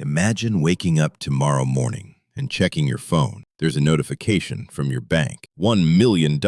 Imagine waking up tomorrow morning and checking your phone. There's a notification from your bank. $1 million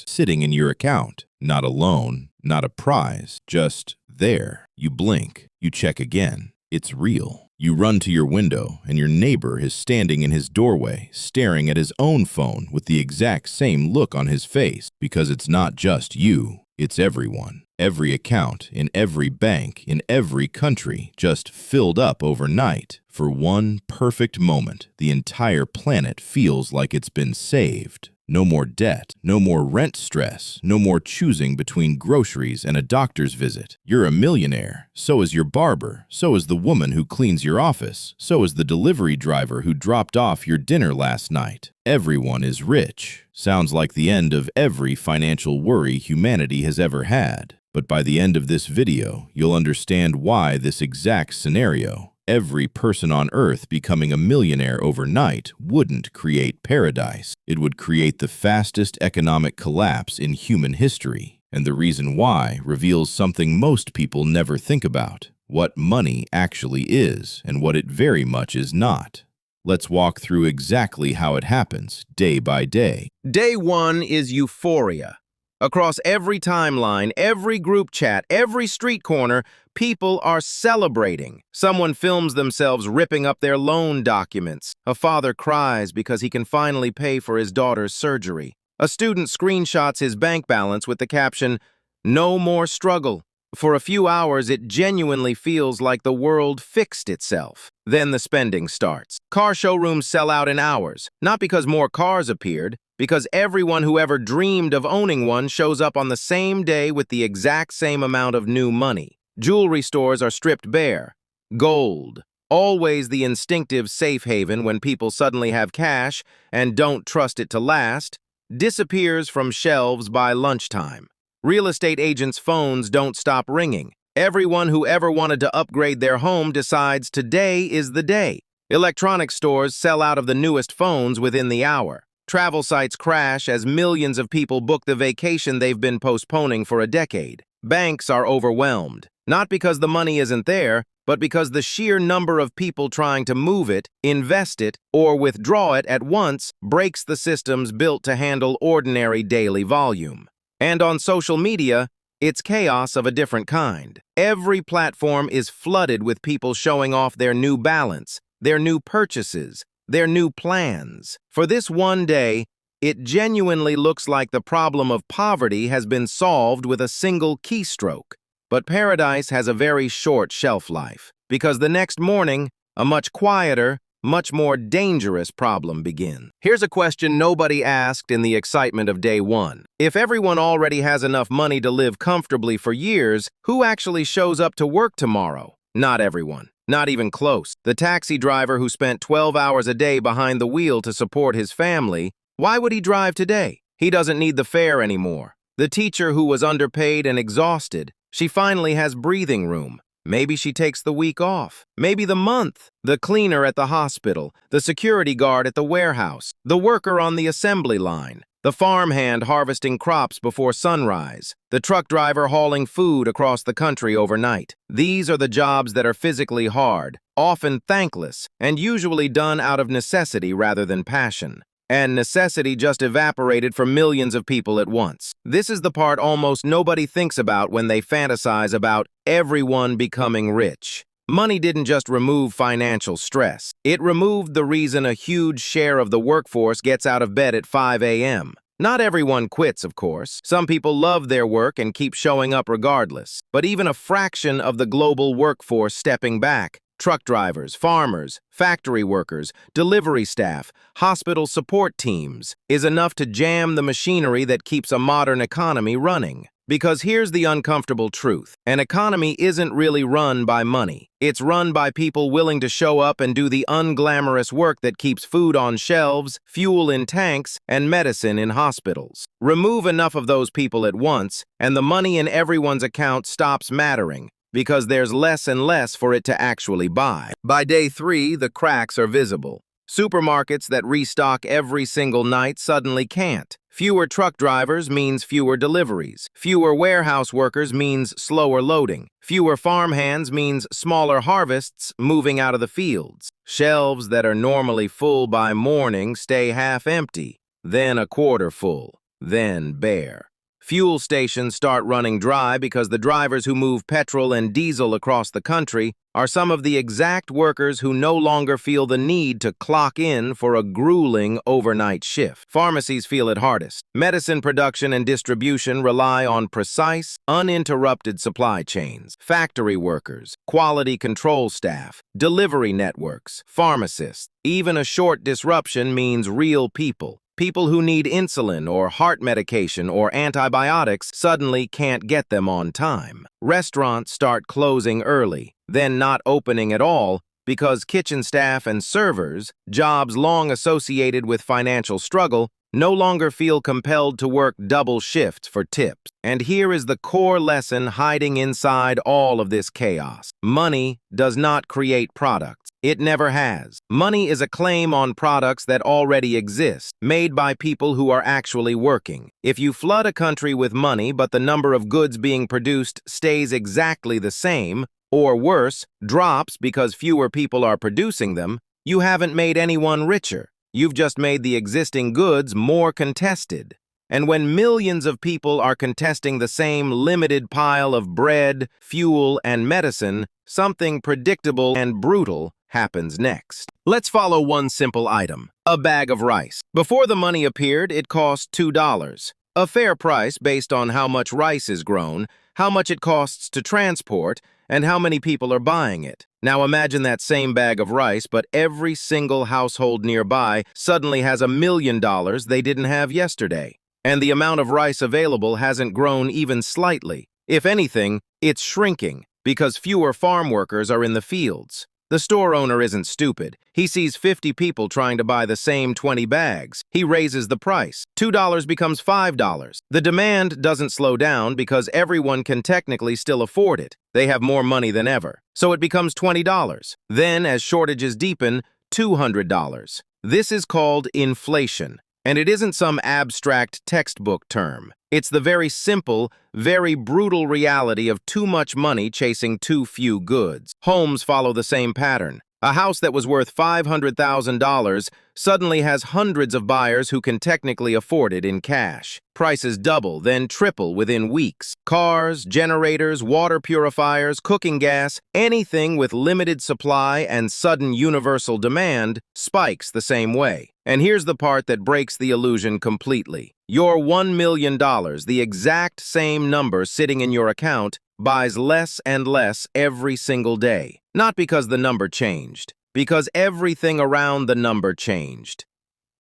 sitting in your account. Not a loan, not a prize, just there. You blink, you check again. It's real. You run to your window and your neighbor is standing in his doorway, staring at his own phone with the exact same look on his face, because it's not just you, it's everyone. Every account, in every bank, in every country, just filled up overnight. For one perfect moment, the entire planet feels like it's been saved. No more debt, no more rent stress, no more choosing between groceries and a doctor's visit. You're a millionaire. So is your barber. So is the woman who cleans your office. So is the delivery driver who dropped off your dinner last night. Everyone is rich. Sounds like the end of every financial worry humanity has ever had. But by the end of this video, you'll understand why this exact scenario, every person on Earth becoming a millionaire overnight, wouldn't create paradise. It would create the fastest economic collapse in human history. And the reason why reveals something most people never think about: what money actually is and what it very much is not. Let's walk through exactly how it happens, day by day. Day one is euphoria. Across every timeline, every group chat, every street corner, people are celebrating. Someone films themselves ripping up their loan documents. A father cries because he can finally pay for his daughter's surgery. A student screenshots his bank balance with the caption, "No more struggle." For a few hours, it genuinely feels like the world fixed itself. Then the spending starts. Car showrooms sell out in hours, not because more cars appeared, because everyone who ever dreamed of owning one shows up on the same day with the exact same amount of new money. Jewelry stores are stripped bare. Gold, always the instinctive safe haven when people suddenly have cash and don't trust it to last, disappears from shelves by lunchtime. Real estate agents' phones don't stop ringing. Everyone who ever wanted to upgrade their home decides today is the day. Electronics stores sell out of the newest phones within the hour. Travel sites crash as millions of people book the vacation they've been postponing for a decade. Banks are overwhelmed, not because the money isn't there, but because the sheer number of people trying to move it, invest it, or withdraw it at once breaks the systems built to handle ordinary daily volume. And on social media, it's chaos of a different kind. Every platform is flooded with people showing off their new balance, their new purchases, their new plans. For this one day, it genuinely looks like the problem of poverty has been solved with a single keystroke. But paradise has a very short shelf life, because the next morning, a much quieter, much more dangerous problem begins. Here's a question nobody asked in the excitement of day one. If everyone already has enough money to live comfortably for years, who actually shows up to work tomorrow? Not everyone. Not even close. The taxi driver who spent 12 hours a day behind the wheel to support his family, why would he drive today? He doesn't need the fare anymore. The teacher who was underpaid and exhausted, she finally has breathing room. Maybe she takes the week off. Maybe the month. The cleaner at the hospital, the security guard at the warehouse, the worker on the assembly line, the farmhand harvesting crops before sunrise, the truck driver hauling food across the country overnight. These are the jobs that are physically hard, often thankless, and usually done out of necessity rather than passion. And necessity just evaporated for millions of people at once. This is the part almost nobody thinks about when they fantasize about everyone becoming rich. Money didn't just remove financial stress. It removed the reason a huge share of the workforce gets out of bed at 5 a.m. Not everyone quits, of course. Some people love their work and keep showing up regardless. But even a fraction of the global workforce stepping back, truck drivers, farmers, factory workers, delivery staff, hospital support teams, is enough to jam the machinery that keeps a modern economy running. Because here's the uncomfortable truth. An economy isn't really run by money. It's run by people willing to show up and do the unglamorous work that keeps food on shelves, fuel in tanks, and medicine in hospitals. Remove enough of those people at once, and the money in everyone's account stops mattering, because there's less and less for it to actually buy. By day 3, the cracks are visible. Supermarkets that restock every single night suddenly can't. Fewer truck drivers means fewer deliveries. Fewer warehouse workers means slower loading. Fewer farm hands means smaller harvests moving out of the fields. Shelves that are normally full by morning stay half empty, then a quarter full, then bare. Fuel stations start running dry because the drivers who move petrol and diesel across the country are some of the exact workers who no longer feel the need to clock in for a grueling overnight shift. Pharmacies feel it hardest. Medicine production and distribution rely on precise, uninterrupted supply chains. Factory workers, quality control staff, delivery networks, pharmacists. Even a short disruption means real people. People who need insulin or heart medication or antibiotics suddenly can't get them on time. Restaurants start closing early, then not opening at all because kitchen staff and servers, jobs long associated with financial struggle, no longer feel compelled to work double shifts for tips. And here is the core lesson hiding inside all of this chaos. Money does not create products. It never has. Money is a claim on products that already exist, made by people who are actually working. If you flood a country with money but the number of goods being produced stays exactly the same, or worse, drops because fewer people are producing them, you haven't made anyone richer. You've just made the existing goods more contested. And when millions of people are contesting the same limited pile of bread, fuel, and medicine, something predictable and brutal happens next. Let's follow one simple item: a bag of rice. Before the money appeared, it cost $2. A fair price based on how much rice is grown, how much it costs to transport, and how many people are buying it. Now imagine that same bag of rice, but every single household nearby suddenly has $1 million they didn't have yesterday. And the amount of rice available hasn't grown even slightly. If anything, it's shrinking because fewer farm workers are in the fields. The store owner isn't stupid. He sees 50 people trying to buy the same 20 bags. He raises the price. $2 becomes $5. The demand doesn't slow down because everyone can technically still afford it. They have more money than ever. So it becomes $20. Then, as shortages deepen, $200. This is called inflation. And it isn't some abstract textbook term. It's the very simple, very brutal reality of too much money chasing too few goods. Homes follow the same pattern. A house that was worth $500,000 suddenly has hundreds of buyers who can technically afford it in cash. Prices double, then triple within weeks. Cars, generators, water purifiers, cooking gas, anything with limited supply and sudden universal demand spikes the same way. And here's the part that breaks the illusion completely. Your $1 million, the exact same number sitting in your account, buys less and less every single day. Not because the number changed, because everything around the number changed.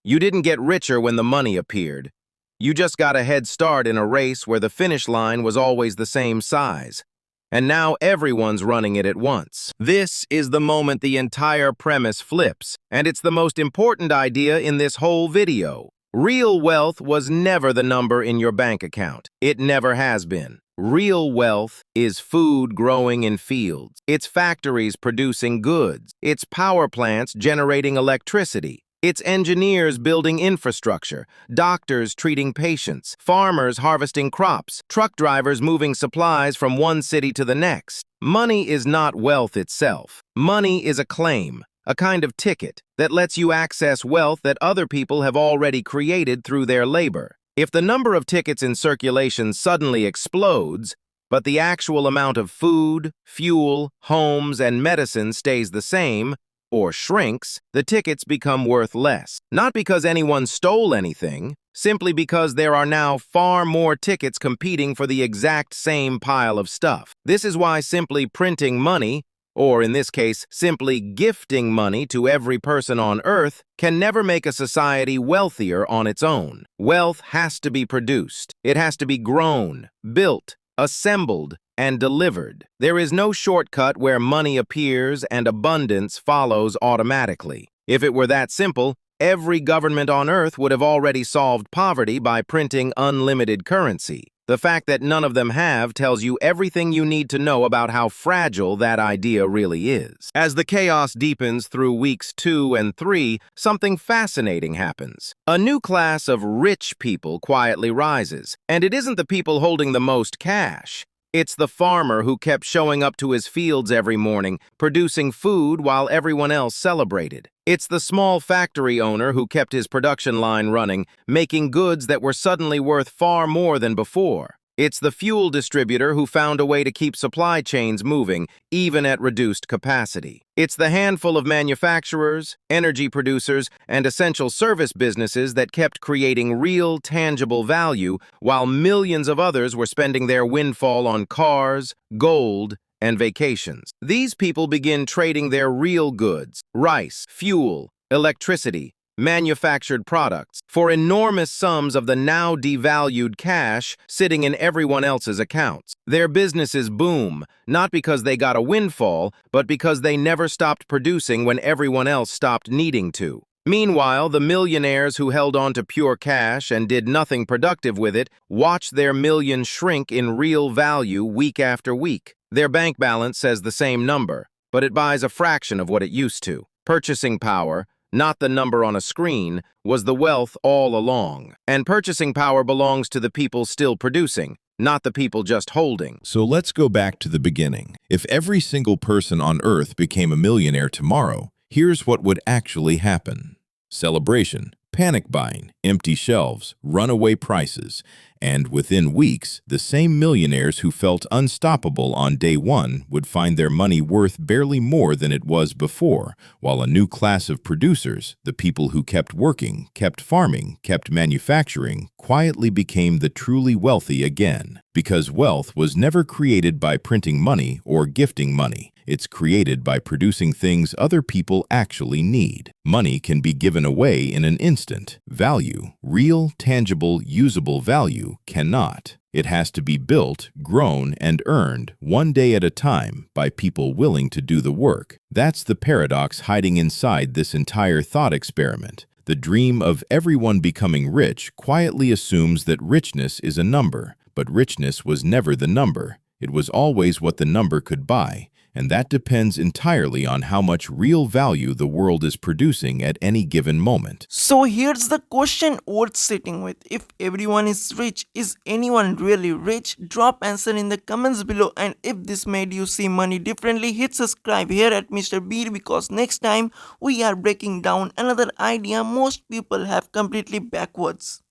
You didn't get richer when the money appeared. You just got a head start in a race where the finish line was always the same size. And now everyone's running it at once. This is the moment the entire premise flips, and it's the most important idea in this whole video. Real wealth was never the number in your bank account. It never has been. Real wealth is food growing in fields. It's factories producing goods. It's power plants generating electricity. It's engineers building infrastructure, doctors treating patients, farmers harvesting crops, truck drivers moving supplies from one city to the next. Money is not wealth itself. Money is a claim, a kind of ticket that lets you access wealth that other people have already created through their labor. If the number of tickets in circulation suddenly explodes, but the actual amount of food, fuel, homes, and medicine stays the same, or shrinks, the tickets become worth less. Not because anyone stole anything, simply because there are now far more tickets competing for the exact same pile of stuff. This is why simply printing money, or in this case, simply gifting money to every person on Earth, can never make a society wealthier on its own. Wealth has to be produced. It has to be grown, built, assembled, and delivered. There is no shortcut where money appears and abundance follows automatically. If it were that simple, every government on Earth would have already solved poverty by printing unlimited currency. The fact that none of them have tells you everything you need to know about how fragile that idea really is. As the chaos deepens through weeks 2 and 3, something fascinating happens. A new class of rich people quietly rises, and it isn't the people holding the most cash. It's the farmer who kept showing up to his fields every morning, producing food while everyone else celebrated. It's the small factory owner who kept his production line running, making goods that were suddenly worth far more than before. It's the fuel distributor who found a way to keep supply chains moving, even at reduced capacity. It's the handful of manufacturers, energy producers, and essential service businesses that kept creating real, tangible value, while millions of others were spending their windfall on cars, gold, and vacations. These people begin trading their real goods, rice, fuel, electricity, manufactured products, for enormous sums of the now devalued cash sitting in everyone else's accounts. Their businesses boom, not because they got a windfall, but because they never stopped producing when everyone else stopped needing to. Meanwhile, the millionaires who held on to pure cash and did nothing productive with it watched their millions shrink in real value week after week. Their bank balance says the same number, but it buys a fraction of what it used to. Purchasing power, not the number on a screen, was the wealth all along. And purchasing power belongs to the people still producing, not the people just holding. So let's go back to the beginning. If every single person on Earth became a millionaire tomorrow, here's what would actually happen. Celebration, panic buying, empty shelves, runaway prices, and within weeks, the same millionaires who felt unstoppable on day one would find their money worth barely more than it was before, while a new class of producers, the people who kept working, kept farming, kept manufacturing, quietly became the truly wealthy again. Because wealth was never created by printing money or gifting money. It's created by producing things other people actually need. Money can be given away in an instant. Value, real, tangible, usable value, cannot. It has to be built, grown, and earned one day at a time by people willing to do the work. That's the paradox hiding inside this entire thought experiment. The dream of everyone becoming rich quietly assumes that richness is a number, but richness was never the number. It was always what the number could buy. And that depends entirely on how much real value the world is producing at any given moment. So here's the question worth sitting with. If everyone is rich, is anyone really rich? Drop answer in the comments below, and if this made you see money differently, hit subscribe here at Mr. Beer, because next time we are breaking down another idea most people have completely backwards.